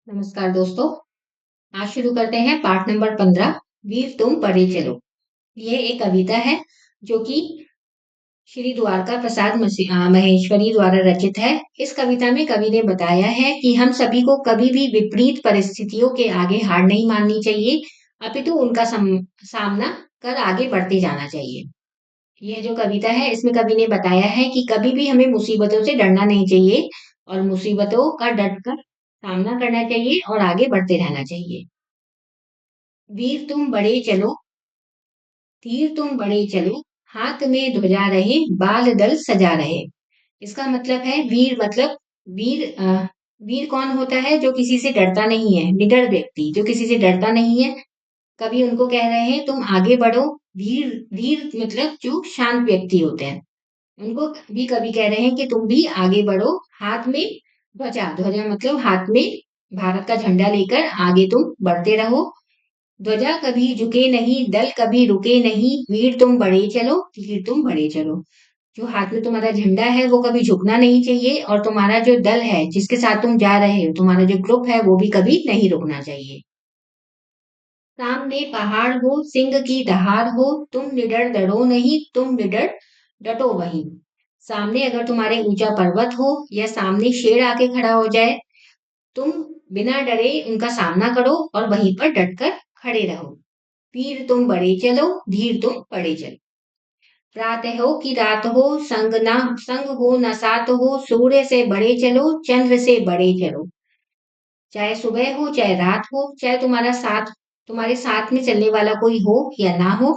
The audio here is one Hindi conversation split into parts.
नमस्कार दोस्तों। आज शुरू करते हैं पाठ नंबर 15। वीर तुम पढ़े चलो। ये एक कविता है जो कि श्री द्वारका प्रसाद महेश्वरी द्वारा रचित है। इस कविता में कवि ने बताया है कि हम सभी को कभी भी विपरीत परिस्थितियों के आगे हार नहीं माननी चाहिए, अपितु उनका सामना कर आगे बढ़ते जाना चाहिए। यह जो कविता है इसमें कवि ने बताया है कि कभी भी हमें मुसीबतों से डरना नहीं चाहिए और मुसीबतों का डट कर सामना करना चाहिए और आगे बढ़ते रहना चाहिए। वीर तुम बड़े चलो, तीर तुम बड़े चलो, हाथ में ध्वजा रहे, बाल दल सजा रहे। इसका मतलब है वीर मतलब वीर कौन होता है? जो किसी से डरता नहीं है, निडर व्यक्ति जो किसी से डरता नहीं है। कभी उनको कह रहे हैं तुम आगे बढ़ो। धीर धीर मतलब जो शांत व्यक्ति होते हैं उनको भी कभी कह रहे हैं कि तुम भी आगे बढ़ो। हाथ में ध्वजा, ध्वजा मतलब हाथ में भारत का झंडा लेकर आगे तुम बढ़ते रहो। ध्वजा कभी झुके नहीं, दल कभी रुके नहीं, वीर तुम बढ़े चलो, तीर तुम बढ़े चलो। जो हाथ में तुम्हारा झंडा है वो कभी झुकना नहीं चाहिए और तुम्हारा जो दल है जिसके साथ तुम जा रहे हो, तुम्हारा जो ग्रुप है वो भी कभी नहीं रुकना चाहिए। सामने पहाड़ हो, सिंह की दहाड़ हो, तुम निडर डरो नहीं, तुम निडर डटो वहीं। सामने अगर तुम्हारे ऊंचा पर्वत हो या सामने शेर आके खड़ा हो जाए, तुम बिना डरे उनका सामना करो और वहीं पर डटकर खड़े रहो। वीर तुम बड़े चलो, धीर तुम बड़े चलो। प्रातः हो कि रात हो, संग हो न सात हो, सूर्य से बड़े चलो, चंद्र से बड़े चलो। चाहे सुबह हो चाहे रात हो, चाहे तुम्हारे साथ में चलने वाला कोई हो या ना हो,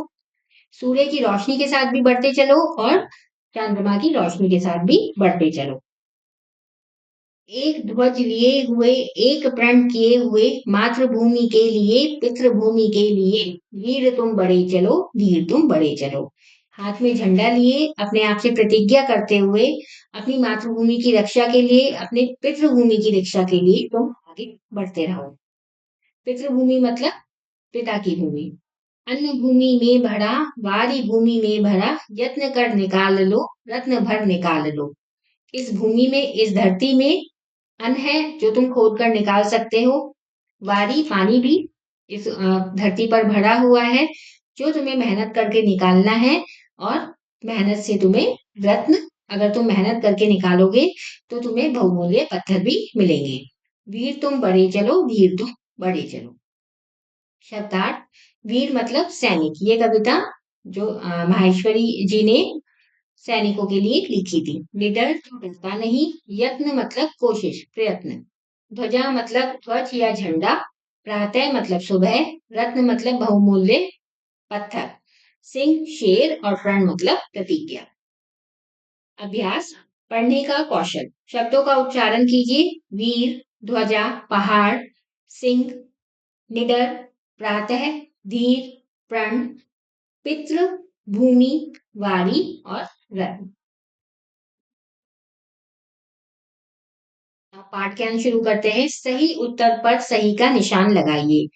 सूर्य की रोशनी के साथ भी बढ़ते चलो और चंद्रमा की रोशनी के साथ भी बढ़ते चलो। एक ध्वज लिए हुए, एक प्रण किए हुए, मातृभूमि के लिए, पितृभूमि के लिए, वीर तुम बड़े चलो, वीर तुम बड़े चलो। हाथ में झंडा लिए अपने आप से प्रतिज्ञा करते हुए अपनी मातृभूमि की रक्षा के लिए, अपने पितृभूमि की रक्षा के लिए तुम आगे बढ़ते रहो। पितृभूमि मतलब पिता की भूमि। अन्न भूमि में भरा, वारी भूमि में भरा, यत्न कर निकाल लो, रत्न भर निकाल लो। इस भूमि में, इस धरती में अन्न है जो तुम खोद कर निकाल सकते हो। वारी पानी भी इस धरती पर भरा हुआ है जो तुम्हें मेहनत करके निकालना है और मेहनत से तुम्हें रत्न, अगर तुम मेहनत करके निकालोगे तो तुम्हें बहुमूल्य पत्थर भी मिलेंगे। वीर तुम बड़े चलो, वीर तुम बड़े चलो। शब्दार्थ। वीर मतलब सैनिक। ये कविता जो माहेश्वरी जी ने सैनिकों के लिए लिखी थी। निडर तो डरता नहीं। यत्न मतलब कोशिश, प्रयत्न। ध्वजा मतलब ध्वज या झंडा। प्रातः मतलब सुबह। रत्न मतलब बहुमूल्य पत्थर। सिंह शेर और प्रण मतलब प्रतिज्ञा। अभ्यास। पढ़ने का कौशल। शब्दों का उच्चारण कीजिए। वीर, ध्वजा, पहाड़, सिंह, निडर, प्रातः, धीर, प्रण, पितृ, भूमि, वारी और रत्न। पाठ के अंत शुरू करते हैं। सही उत्तर पर सही का निशान लगाइए।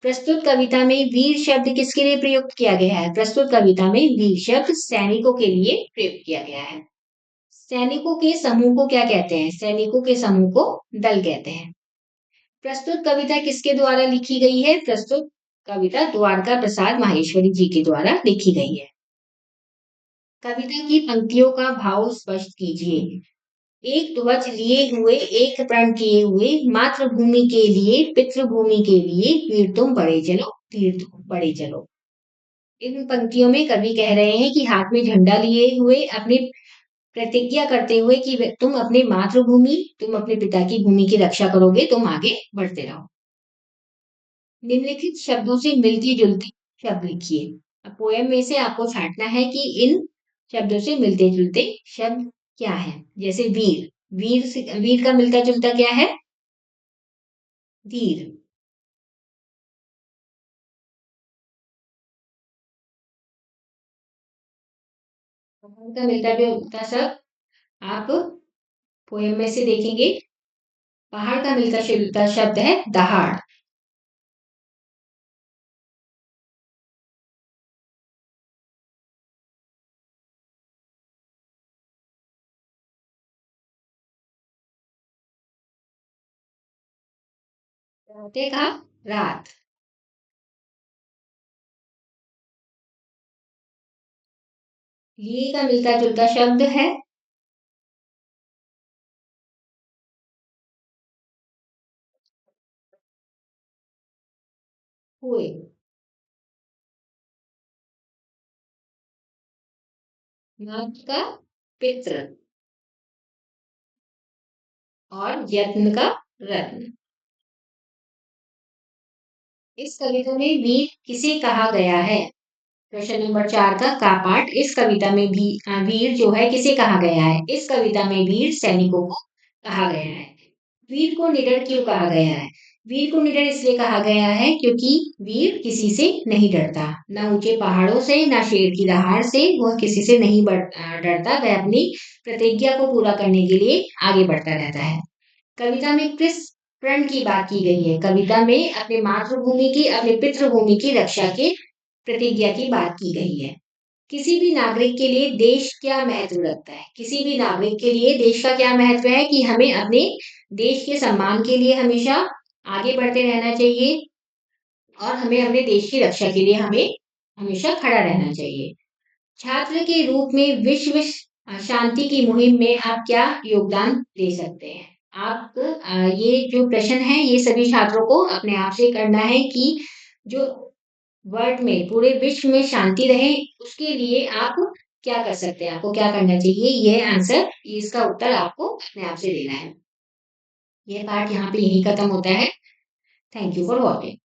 प्रस्तुत कविता में वीर शब्द किसके लिए प्रयुक्त किया गया है? प्रस्तुत कविता में वीर शब्द सैनिकों के लिए प्रयुक्त किया गया है। सैनिकों के समूह को क्या कहते हैं? सैनिकों के समूह को दल कहते हैं। प्रस्तुत कविता किसके द्वारा लिखी गई है? प्रस्तुत कविता द्वारका प्रसाद माहेश्वरी जी के द्वारा लिखी गई है। कविता की पंक्तियों का भाव स्पष्ट कीजिए। एक ध्वज लिए हुए, एक प्रण किए हुए, मातृभूमि के लिए, पितृभूमि के लिए, वीर तुम बड़े चलो, तीर तुम बड़े चलो। इन पंक्तियों में कवि कह रहे हैं कि हाथ में झंडा लिए हुए अपनी प्रतिज्ञा करते हुए कि तुम अपने मातृभूमि, तुम अपने पिता की भूमि की रक्षा करोगे, तुम आगे बढ़ते रहो। निम्नलिखित शब्दों से मिलती जुलती शब्द लिखिए। अब पोयम में से आपको छांटना है कि इन शब्दों से मिलते जुलते शब्द क्या है। जैसे वीर, वीर का मिलता जुलता क्या है? धीर। पहाड़ का मिलता जुलता शब्द आप पोयम में से देखेंगे। पहाड़ का मिलता जुलता शब्द है दहाड़। राते का रात। ली का मिलता जुलता शब्द है हुए। नाक का पित्र और यत्न का रत्न। इस कविता में वीर किसे कहा गया है? प्रश्न नंबर 4 का पाठ। इस कविता में भी वीर जो है किसे कहा गया है? इस कविता में वीर सैनिकों को कहा गया है। वीर को निडर क्यों कहा गया है? वीर को निडर इसलिए कहा गया है क्योंकि वीर किसी से नहीं डरता, ना ऊंचे पहाड़ों से, ना शेर की दहाड़ से। वह किसी से नहीं डरता। वह अपनी प्रतिज्ञा को पूरा करने के लिए आगे बढ़ता रहता है। कविता में किस प्रण की बात की गई है? कविता में अपने मातृभूमि की, अपने पितृभूमि की रक्षा के प्रतिज्ञा की बात की गई है। किसी भी नागरिक के लिए देश क्या महत्व रखता है? किसी भी नागरिक के लिए देश का क्या महत्व है कि हमें अपने देश के सम्मान के लिए हमेशा आगे बढ़ते रहना चाहिए और हमें अपने देश की रक्षा के लिए हमें हमेशा खड़ा रहना चाहिए। छात्र के रूप में विश्व शांति की मुहिम में आप क्या योगदान दे सकते हैं? आप ये जो प्रश्न है ये सभी छात्रों को अपने आप से करना है कि जो वर्ल्ड में, पूरे विश्व में शांति रहे, उसके लिए आप क्या कर सकते हैं? आपको क्या करना चाहिए? ये आंसर, इसका उत्तर आपको अपने आप से देना है। ये पार्ट यहाँ पे यहीं खत्म होता है। Thank you for watching.